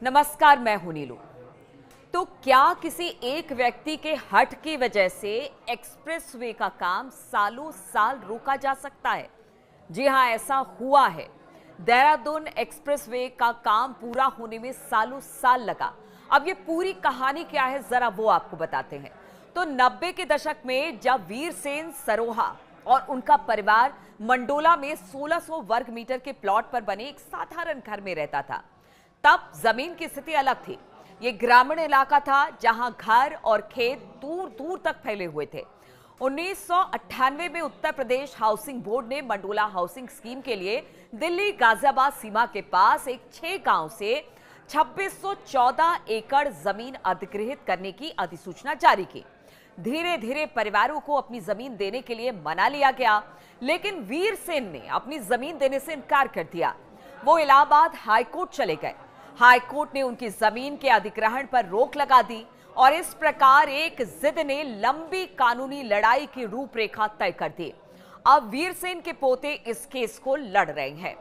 नमस्कार, मैं हूं नीलू। तो क्या किसी एक व्यक्ति के हट की वजह से एक्सप्रेसवे का काम सालों साल रोका जा सकता है? जी हां, ऐसा हुआ है। देहरादून एक्सप्रेसवे का काम पूरा होने में सालों साल लगा। अब ये पूरी कहानी क्या है, जरा वो आपको बताते हैं। तो 90 के दशक में जब वीरसेन सरोहा और उनका परिवार मंडोला में 1600 वर्ग मीटर के प्लॉट पर बने एक साधारण घर में रहता था, तब जमीन की स्थिति अलग थी। ये ग्रामीण इलाका था जहां घर और खेत दूर दूर तक फैले हुए थे। 1998 में उत्तर प्रदेश हाउसिंग बोर्ड ने मंडोला हाउसिंग स्कीम के लिए दिल्ली गाजियाबाद सीमा के पास एक 6 गांव से 2614 एकड़ जमीन अधिग्रहित करने की अधिसूचना जारी की। धीरे धीरे परिवारों को अपनी जमीन देने के लिए मना लिया गया, लेकिन वीरसेन ने अपनी जमीन देने से इनकार कर दिया। वो इलाहाबाद हाईकोर्ट चले गए। हाईकोर्ट ने उनकी जमीन के अधिग्रहण पर रोक लगा दी और इस प्रकार एक जिद ने लंबी कानूनी लड़ाई की रूपरेखा तय कर दी। अब वीरसेन के पोते इस केस को लड़ रहे हैं।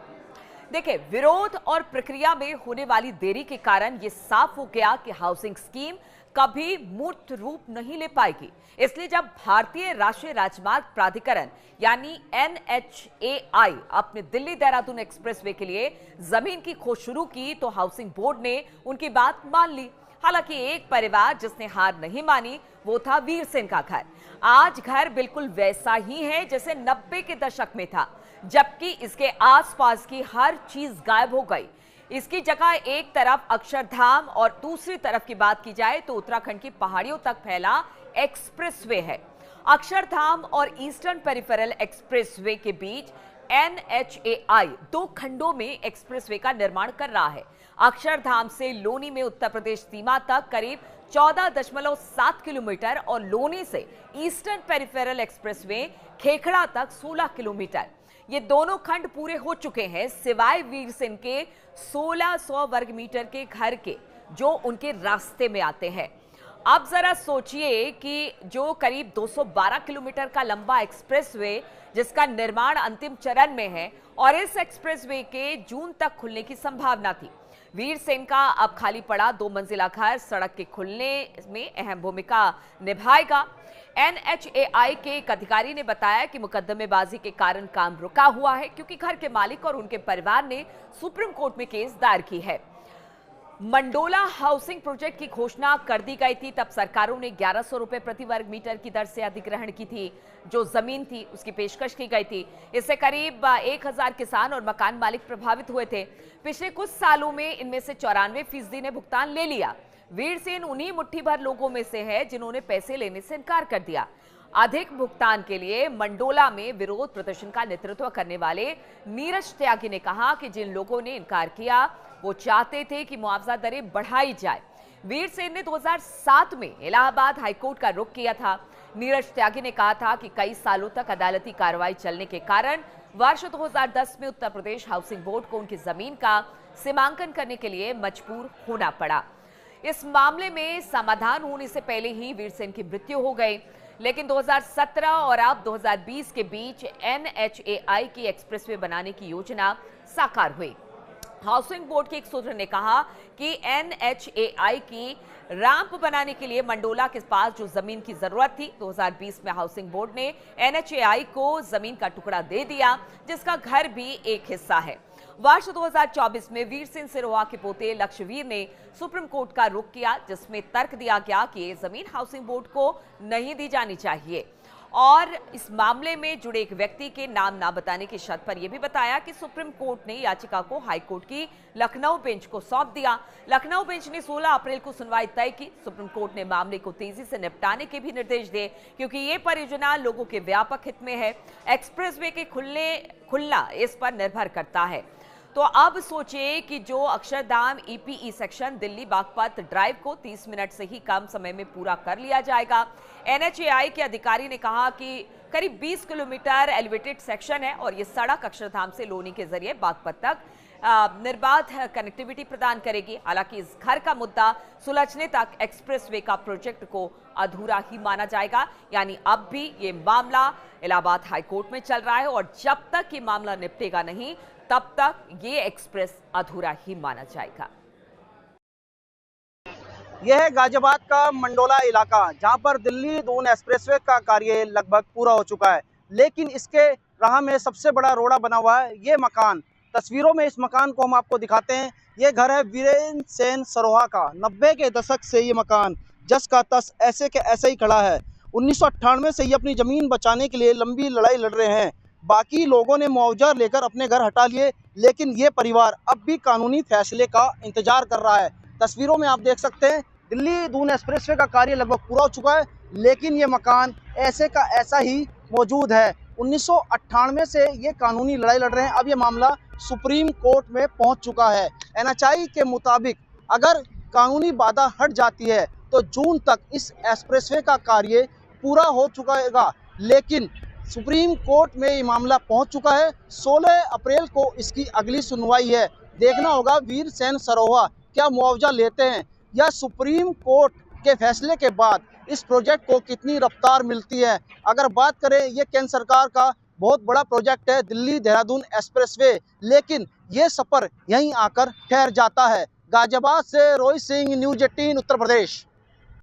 देखिए, विरोध और प्रक्रिया में होने वाली देरी के कारण यह साफ हो गया कि हाउसिंग स्कीम कभी मूर्त रूप नहीं ले पाएगी। इसलिए जब भारतीय राष्ट्रीय राजमार्ग प्राधिकरण यानी NHAI अपने दिल्ली देहरादून एक्सप्रेसवे के लिए जमीन की खोज शुरू की, तो हाउसिंग बोर्ड ने उनकी बात मान ली। हालांकि एक परिवार जिसने हार नहीं मानी वो था वीरसेन का घर। आज घर बिल्कुल वैसा ही है जैसे 90 के दशक में था, जबकि इसके आसपास की हर चीज गायब हो गई। इसकी जगह एक तरफ अक्षरधाम और दूसरी तरफ की बात की जाए तो उत्तराखंड की पहाड़ियों तक फैला एक्सप्रेसवे है। अक्षरधाम और ईस्टर्न पेरिफेरल एक्सप्रेसवे के बीच NHAI 2 खंडों में एक्सप्रेसवे का निर्माण कर रहा है। अक्षरधाम से लोनी में उत्तर प्रदेश सीमा तक करीब 14.7 किलोमीटर और लोनी से ईस्टर्न पेरिफेरल एक्सप्रेसवे खेखड़ा तक 16 किलोमीटर। ये दोनों खंड पूरे हो चुके हैं, सिवाय वीरसेन के 1600 वर्ग मीटर के घर के, जो उनके रास्ते में आते हैं। अब जरा सोचिए कि जो करीब 212 किलोमीटर का लंबा एक्सप्रेसवे जिसका निर्माण अंतिम चरण में है, और इस एक्सप्रेसवे के जून तक खुलने की संभावना थी। वीरसेन का अब खाली पड़ा 2 मंजिला घर सड़क के खुलने में अहम भूमिका निभाएगा। NHAI के एक अधिकारी ने बताया कि मुकदमेबाजी के कारण काम रुका हुआ है, क्योंकि घर के मालिक और उनके परिवार ने सुप्रीम कोर्ट में केस दायर की है। मंडोला हाउसिंग प्रोजेक्ट की घोषणा कर दी गई थी, तब सरकारों ने 1100 रुपए प्रति वर्ग मीटर की दर से अधिग्रहण की थी। जो जमीन थी उसकी पेशकश की गई थी। इससे करीब 1000 किसान और मकान मालिक प्रभावित हुए थे। पिछले कुछ सालों में इनमें से 94% ने भुगतान ले लिया। वीरसेन उन्हीं मुट्ठी भर लोगों में से है जिन्होंने पैसे लेने से इनकार कर दिया। अधिक भुगतान के लिए मंडोला में विरोध प्रदर्शन का नेतृत्व करने वाले नीरज त्यागी ने कहा कि जिन लोगों ने इनकार किया वो चाहते थे कि मुआवजा दरें बढ़ाई जाए। वीरसेन ने 2007 में इलाहाबाद हाईकोर्ट का रुख किया था। नीरज त्यागी ने कहा था कि कई सालों तक अदालती कार्रवाई चलने के कारण वर्ष 2010 में उत्तर प्रदेश हाउसिंग बोर्ड को उनकी जमीन का सीमांकन करने के लिए मजबूर होना पड़ा। इस मामले में समाधान होने से पहले ही वीरसेन की मृत्यु हो गई, लेकिन 2017 और अब 2020 के बीच NHAI की एक्सप्रेसवे बनाने की योजना साकार हुई। हाउसिंग बोर्ड के एक सूत्र ने कहा कि NHAI की रैंप बनाने के लिए मंडोला के पास जो जमीन की जरूरत थी, 2020 में हाउसिंग बोर्ड ने NHAI को जमीन का टुकड़ा दे दिया, जिसका घर भी एक हिस्सा है। वर्ष 2024 में वीरसेन सिरोहा के पोते लक्ष्यवीर ने सुप्रीम कोर्ट का रुख किया, जिसमें तर्क दिया गया कि ये जमीन हाउसिंग बोर्ड को नहीं दी जानी चाहिए, और इस मामले में जुड़े एक व्यक्ति के नाम ना बताने की शर्त पर यह भी बताया कि सुप्रीम कोर्ट ने याचिका को हाईकोर्ट की लखनऊ बेंच को सौंप दिया। लखनऊ बेंच ने 16 अप्रैल को सुनवाई तय की। सुप्रीम कोर्ट ने मामले को तेजी से निपटाने के भी निर्देश दिए, क्योंकि ये परियोजना लोगों के व्यापक हित में है। एक्सप्रेसवे के खुलना इस पर निर्भर करता है। तो अब सोचिए कि जो Akshardham EPE section Delhi Baghpat drive को 30 मिनट से ही कम समय में पूरा कर लिया जाएगा। NHAI के अधिकारी ने कहा कि करीब 20 किलोमीटर एलिवेटेड सेक्शन है और ये सड़क अक्षरधाम से लोनी के जरिए बागपत तक निर्बाध कनेक्टिविटी प्रदान करेगी। हालांकि इस घर का मुद्दा सुलझने तक एक्सप्रेसवे का प्रोजेक्ट को अधूरा ही माना जाएगा। यानी अब भी ये मामला इलाहाबाद हाईकोर्ट में चल रहा है और जब तक ये मामला निपटेगा नहीं, तब तक ये एक्सप्रेस अधूरा ही माना जाएगा। यह है गाजियाबाद का मंडोला इलाका, जहां पर दिल्ली दून एक्सप्रेसवे का कार्य लगभग पूरा हो चुका है, लेकिन इसके राह में सबसे बड़ा रोड़ा बना हुआ है। ये मकान, तस्वीरों में इस मकान को हम आपको दिखाते हैं। ये घर है वीरेंद्र सेन सरोहा का। 90 के दशक से ये मकान जस का तस ऐसे के ऐसे ही खड़ा है। 1998 से ये अपनी ज़मीन बचाने के लिए लंबी लड़ाई लड़ रहे हैं। बाकी लोगों ने मुआवजा लेकर अपने घर हटा लिए, लेकिन ये परिवार अब भी कानूनी फैसले का इंतजार कर रहा है। तस्वीरों में आप देख सकते हैं, दिल्ली दून एक्सप्रेसवे का कार्य लगभग पूरा हो चुका है, लेकिन ये मकान ऐसे का ऐसा ही मौजूद है। 1998 से ये कानूनी लड़ाई लड़ रहे हैं। अब ये मामला सुप्रीम कोर्ट में पहुंच चुका है। एनएचआई के मुताबिक अगर कानूनी बाधा हट जाती है तो जून तक इस एक्सप्रेसवे का कार्य पूरा हो चुका है, लेकिन सुप्रीम कोर्ट में ये मामला पहुंच चुका है। 16 अप्रैल को इसकी अगली सुनवाई है। देखना होगा वीर सेन सरोहा क्या मुआवजा लेते हैं, या सुप्रीम कोर्ट के फैसले के बाद इस प्रोजेक्ट को कितनी रफ्तार मिलती है। अगर बात करें, ये केंद्र सरकार का बहुत बड़ा प्रोजेक्ट है दिल्ली देहरादून एक्सप्रेसवे, लेकिन ये सफ़र यहीं आकर ठहर जाता है। गाजियाबाद से रोहित सिंह, न्यूज़ 18 उत्तर प्रदेश।